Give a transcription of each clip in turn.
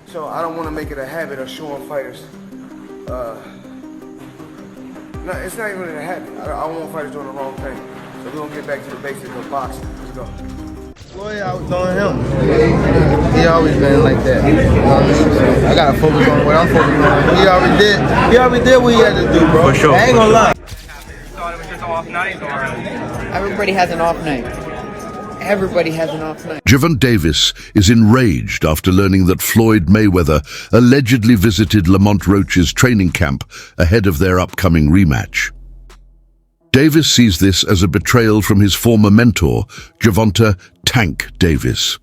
So I don't want to make it a habit of showing fighters. No, it's not even a habit. I don't want fighters doing the wrong thing. So we're gonna get back to the basics of boxing. Let's go. Floyd outdoing him. He always been like that. You know what I mean? So I gotta focus on what I'm focusing on. He already did what he had to do, bro. For sure. I ain't gonna lie. You thought it was just an off night, or? Everybody has an off night. Everybody has an off night. Gervonta Davis is enraged after learning that Floyd Mayweather allegedly visited Lamont Roach's training camp ahead of their upcoming rematch. Davis sees this as a betrayal from his former mentor, Gervonta "Tank" Davis.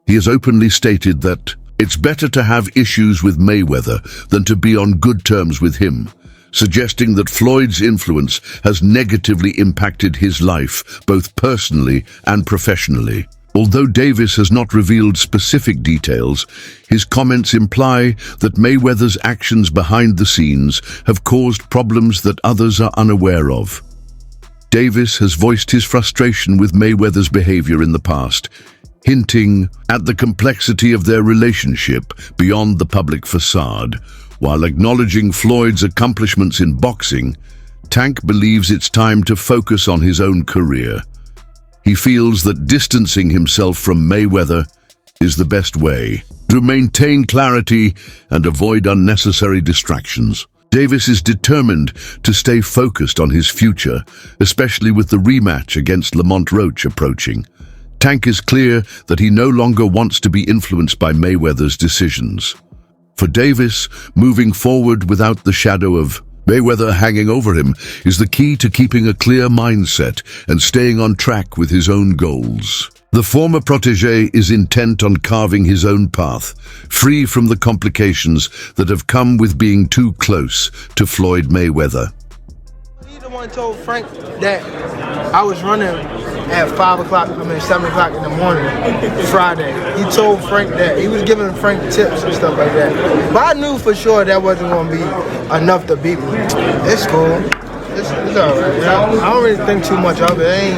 He has openly stated that it's better to have issues with Mayweather than to be on good terms with him, suggesting that Floyd's influence has negatively impacted his life, both personally and professionally. Although Davis has not revealed specific details, his comments imply that Mayweather's actions behind the scenes have caused problems that others are unaware of. Davis has voiced his frustration with Mayweather's behavior in the past, hinting at the complexity of their relationship beyond the public facade. While acknowledging Floyd's accomplishments in boxing, Tank believes it's time to focus on his own career. He feels that distancing himself from Mayweather is the best way to maintain clarity and avoid unnecessary distractions. Davis is determined to stay focused on his future, especially with the rematch against Lamont Roach approaching. Tank is clear that he no longer wants to be influenced by Mayweather's decisions. For Davis, moving forward without the shadow of Mayweather hanging over him is the key to keeping a clear mindset and staying on track with his own goals. The former protege is intent on carving his own path, free from the complications that have come with being too close to Floyd Mayweather. He the one told Frank that I was running at 7 o'clock in the morning, Friday. He told Frank that. He was giving Frank tips and stuff like that. But I knew for sure that wasn't going to be enough to beat me. It's cool. It's all right. I don't really think too much of it.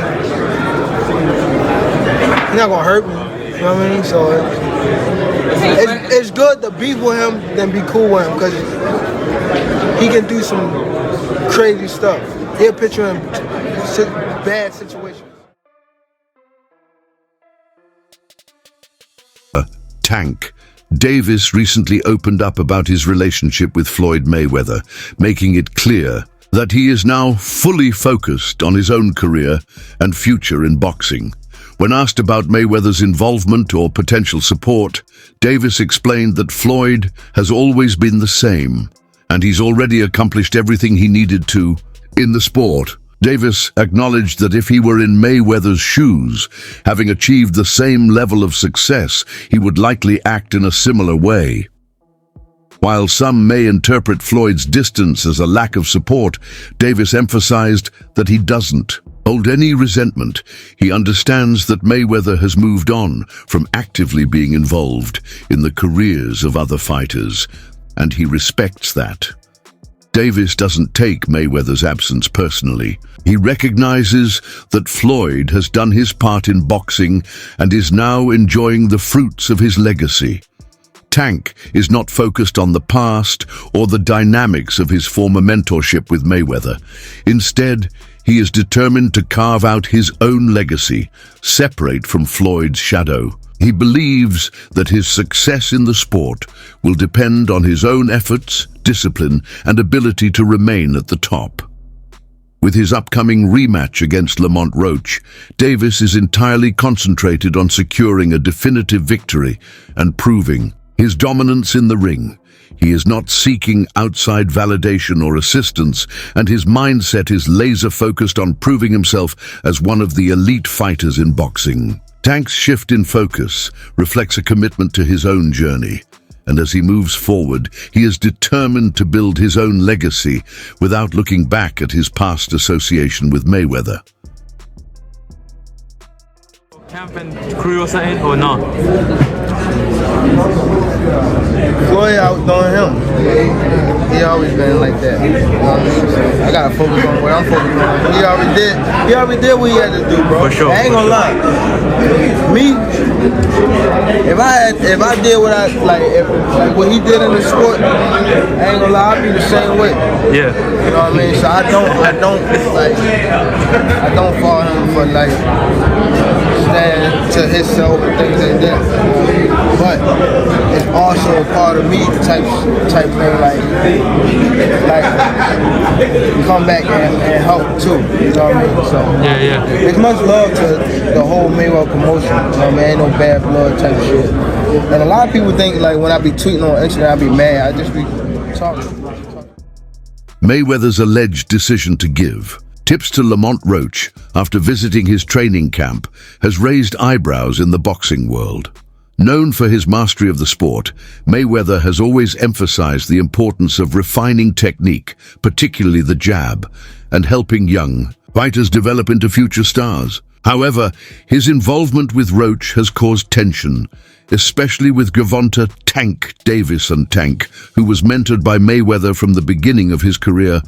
He's not going to hurt me. You know what I mean? So it's good to beef with him than be cool with him, because he can do some crazy stuff. He'll put you in bad situations. Tank. Davis recently opened up about his relationship with Floyd Mayweather, making it clear that he is now fully focused on his own career and future in boxing. When asked about Mayweather's involvement or potential support, Davis explained that Floyd has always been the same, and he's already accomplished everything he needed to in the sport. Davis acknowledged that if he were in Mayweather's shoes, having achieved the same level of success, he would likely act in a similar way. While some may interpret Floyd's distance as a lack of support, Davis emphasized that he doesn't hold any resentment. He understands that Mayweather has moved on from actively being involved in the careers of other fighters, and he respects that. Davis doesn't take Mayweather's absence personally. He recognizes that Floyd has done his part in boxing and is now enjoying the fruits of his legacy. Tank is not focused on the past or the dynamics of his former mentorship with Mayweather. Instead, he is determined to carve out his own legacy, separate from Floyd's shadow. He believes that his success in the sport will depend on his own efforts, discipline, and ability to remain at the top. With his upcoming rematch against Lamont Roach, Davis is entirely concentrated on securing a definitive victory and proving his dominance in the ring. He is not seeking outside validation or assistance, and his mindset is laser-focused on proving himself as one of the elite fighters in boxing. Tank's shift in focus reflects a commitment to his own journey, and as he moves forward, he is determined to build his own legacy without looking back at his past association with Mayweather. Camp and crew or something, or not? Floyd outdoing him. He always been like that. You know what I mean? So I gotta focus on what I'm focusing on. He already did what he had to do, bro. For sure. I ain't gonna lie. Me, if I did what I like what he did in the sport, I ain't gonna lie, I'd be the same way. Yeah. You know what I mean? So I don't follow him for like stand to himself and things like that. But it's also a part of me type thing, like come back and help too. You know what I mean? So Yeah. there's much love to the whole Mayweather promotion. You know what I mean? Ain't no bad blood type shit. And a lot of people think like when I be tweeting on Instagram, I be mad. I just be talking. Mayweather's alleged decision to give tips to Lamont Roach after visiting his training camp has raised eyebrows in the boxing world. Known for his mastery of the sport, Mayweather has always emphasized the importance of refining technique, particularly the jab, and helping young fighters develop into future stars. However, his involvement with Roach has caused tension, especially with Gervonta "Tank" Davis, and Tank, who was mentored by Mayweather from the beginning of his career,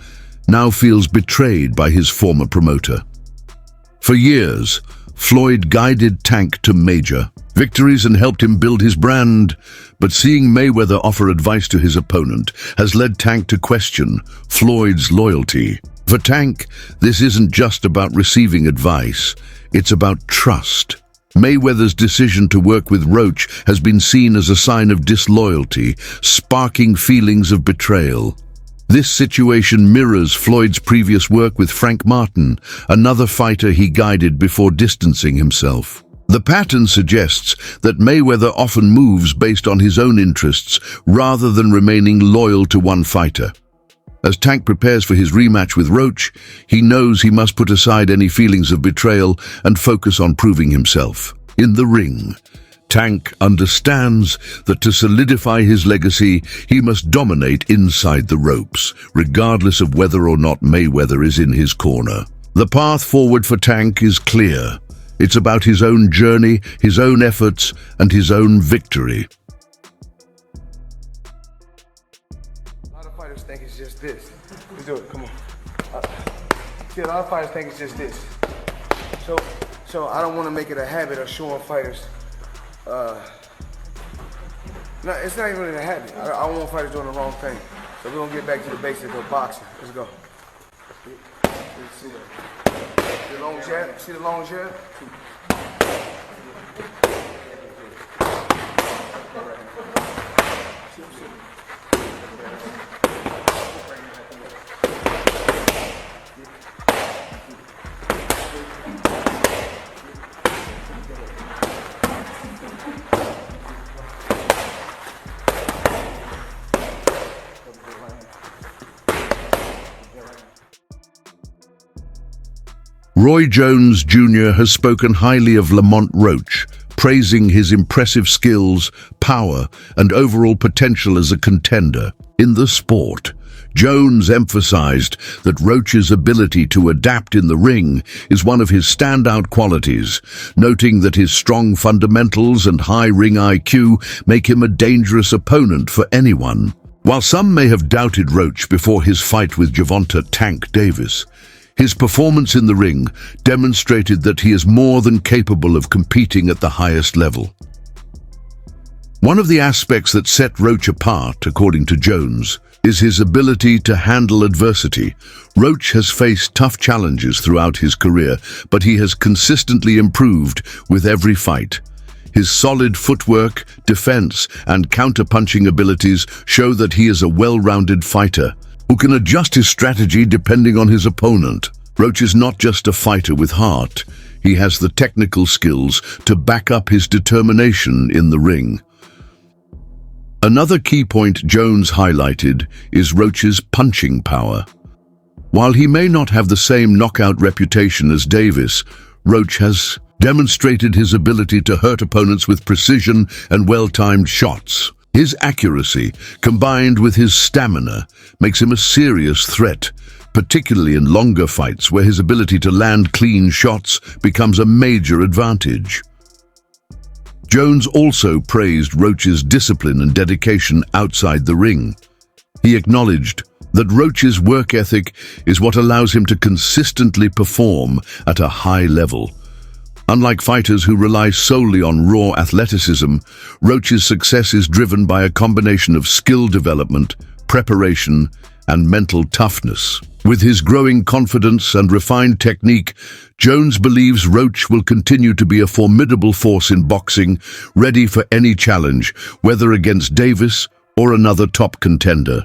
now feels betrayed by his former promoter. For years, Floyd guided Tank to major victories and helped him build his brand, but seeing Mayweather offer advice to his opponent has led Tank to question Floyd's loyalty. For Tank, this isn't just about receiving advice, it's about trust. Mayweather's decision to work with Roach has been seen as a sign of disloyalty, sparking feelings of betrayal. This situation mirrors Floyd's previous work with Frank Martin, another fighter he guided before distancing himself. The pattern suggests that Mayweather often moves based on his own interests rather than remaining loyal to one fighter. As Tank prepares for his rematch with Roach, he knows he must put aside any feelings of betrayal and focus on proving himself. In the ring, Tank understands that to solidify his legacy, he must dominate inside the ropes, regardless of whether or not Mayweather is in his corner. The path forward for Tank is clear. It's about his own journey, his own efforts, and his own victory. A lot of fighters think it's just this. Let's do it, come on. See, a lot of fighters think it's just this. So I don't want to make it a habit of showing fighters. No, it's not even really a habit. I don't want fighters doing the wrong thing. So we're going to get back to the basics of boxing. Let's go. See the long jab? See the long jab? Roy Jones Jr. has spoken highly of Lamont Roach, praising his impressive skills, power, and overall potential as a contender. In the sport, Jones emphasized that Roach's ability to adapt in the ring is one of his standout qualities, noting that his strong fundamentals and high ring IQ make him a dangerous opponent for anyone. While some may have doubted Roach before his fight with Gervonta "Tank" Davis, his performance in the ring demonstrated that he is more than capable of competing at the highest level. One of the aspects that set Roach apart, according to Jones, is his ability to handle adversity. Roach has faced tough challenges throughout his career, but he has consistently improved with every fight. His solid footwork, defense, and counter-punching abilities show that he is a well-rounded fighter who can adjust his strategy depending on his opponent. Roach is not just a fighter with heart. He has the technical skills to back up his determination in the ring. Another key point Jones highlighted is Roach's punching power. While he may not have the same knockout reputation as Davis, Roach has demonstrated his ability to hurt opponents with precision and well-timed shots. His accuracy, combined with his stamina, makes him a serious threat, particularly in longer fights where his ability to land clean shots becomes a major advantage. Jones also praised Roach's discipline and dedication outside the ring. He acknowledged that Roach's work ethic is what allows him to consistently perform at a high level. Unlike fighters who rely solely on raw athleticism, Roach's success is driven by a combination of skill development, preparation, and mental toughness. With his growing confidence and refined technique, Jones believes Roach will continue to be a formidable force in boxing, ready for any challenge, whether against Davis or another top contender.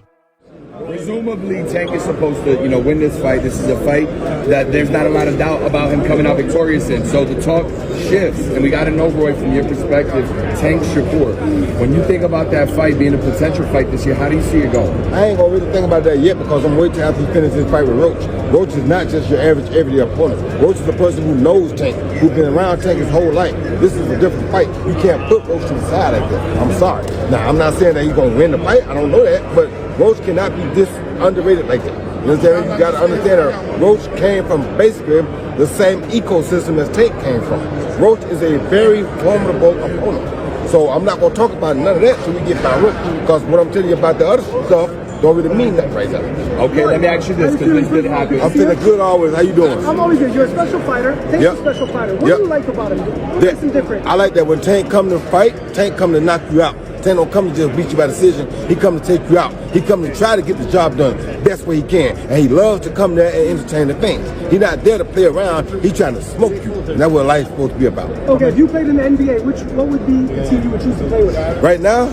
Presumably, Tank is supposed to, win this fight. This is a fight that there's not a lot of doubt about him coming out victorious in. So the talk shifts, and we got to know, Roy, from your perspective, Tank Shakur. When you think about that fight being a potential fight this year, how do you see it going? I ain't gonna really think about that yet because I'm waiting after he finishes his fight with Roach. Roach is not just your average everyday opponent. Roach is a person who knows Tank, who's been around Tank his whole life. This is a different fight. You can't put Roach to the side like that. I'm sorry. Now, I'm not saying that he's gonna win the fight. I don't know that, but Roach cannot be this underrated like that. You understand? You gotta understand that Roach came from basically the same ecosystem as Tank came from. Roach is a very formidable opponent. So I'm not gonna talk about none of that till we get by Roach. Because what I'm telling you about the other stuff don't really mean that right now. Okay, let me ask you this, because this did happen. I'm feeling good always. How you doing? I'm always good. You're a special fighter. Tank's a special fighter. What do you like about him? What's different? I like that when Tank come to fight, Tank come to knock you out. Tank don't come to just beat you by decision. He come to take you out. He come to try to get the job done best way he can. And he loves to come there and entertain the fans. He's not there to play around. He's trying to smoke you. And that's what life's supposed to be about. Okay, if you played in the NBA, what would be the team you would choose to play with? Right now,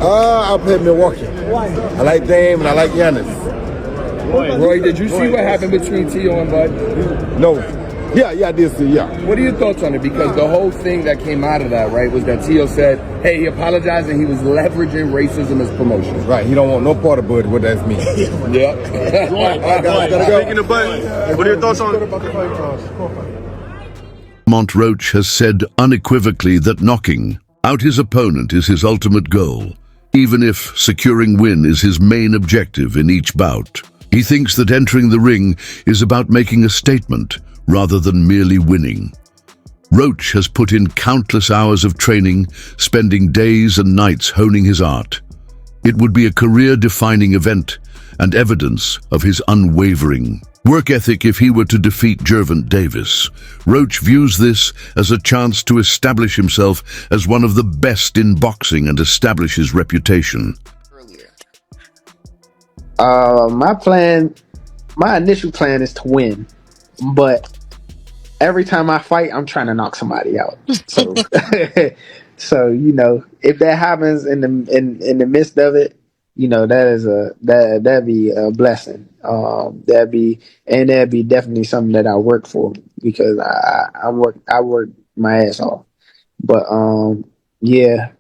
I'll play Milwaukee. Why? I like Dame and I like Giannis. Roy, did you see what happened between T.O. and Bud? No. Yeah, I did see, yeah. What are your thoughts on it? Because the whole thing that came out of that, right, was that T.O. said, hey, he apologized and he was leveraging racism as promotion. Right, he don't want no part of Bud, what that means. Yeah. Gotta go. Speaking of Bud, what are your thoughts on Roach has said unequivocally that knocking out his opponent is his ultimate goal, even if securing win is his main objective in each bout. He thinks that entering the ring is about making a statement rather than merely winning. Roach has put in countless hours of training, spending days and nights honing his art. It would be a career-defining event and evidence of his unwavering work ethic if he were to defeat Gervonta Davis. Roach views this as a chance to establish himself as one of the best in boxing and establish his reputation. My initial plan is to win, but every time I fight, I'm trying to knock somebody out. So, so if that happens in the midst of it, that'd be a blessing. That'd be definitely something that I work for because I work my ass off. But yeah.